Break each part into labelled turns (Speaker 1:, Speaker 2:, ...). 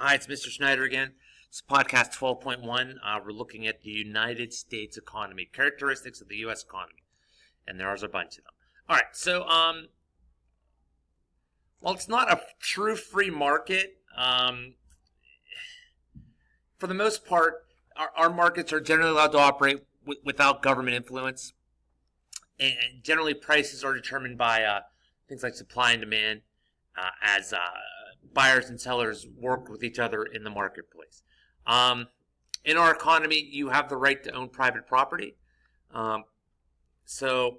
Speaker 1: Hi, it's Mr. Schneider again. It's podcast 12.1. We're looking at the United States economy, characteristics of the U.S. economy, and there's a bunch of them. All right, so well, it's not a true free market. For the most part, our markets are generally allowed to operate without government influence, and generally prices are determined by things like supply and demand, as buyers and sellers work with each other in the marketplace. In our economy, you have the right to own private property. So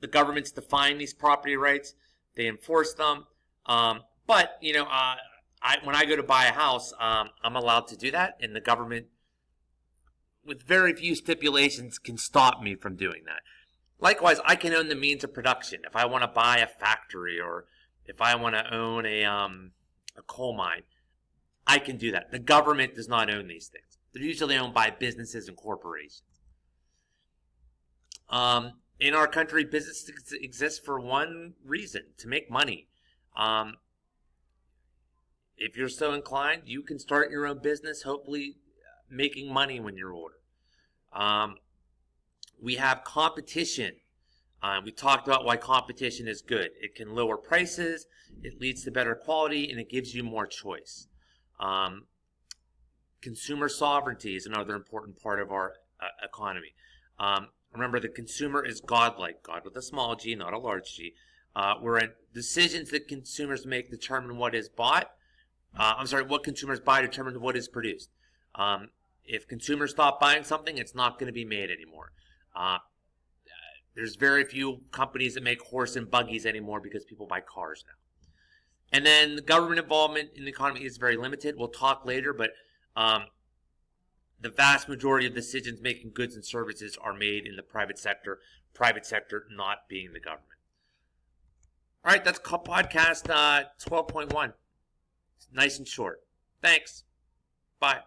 Speaker 1: the governments define these property rights. They enforce them. But, when I go to buy a house, I'm allowed to do that. And the government, with very few stipulations, can stop me from doing that. Likewise, I can own the means of production. If I want to buy a factory or if I want to own a coal mine, I can do that. The government does not own these things. They're usually owned by businesses and corporations. In our country, business exists for one reason: to make money. If you're so inclined, you can start your own business, hopefully making money when you're older. We have competition. We talked about why competition is good. It can lower prices, it leads to better quality, and it gives you more choice. Consumer sovereignty is another important part of our economy. Remember, the consumer is godlike, God with a small g, not a large g. Wherein decisions that consumers make determine what is bought. What consumers buy determines what is produced. If consumers stop buying something, it's not going to be made anymore. There's very few companies that make horse and buggies anymore because people buy cars now. And then the government involvement in the economy is very limited. We'll talk later, but the vast majority of decisions making goods and services are made in the private sector not being the government. All right, that's podcast 12.1. Nice and short. Thanks. Bye.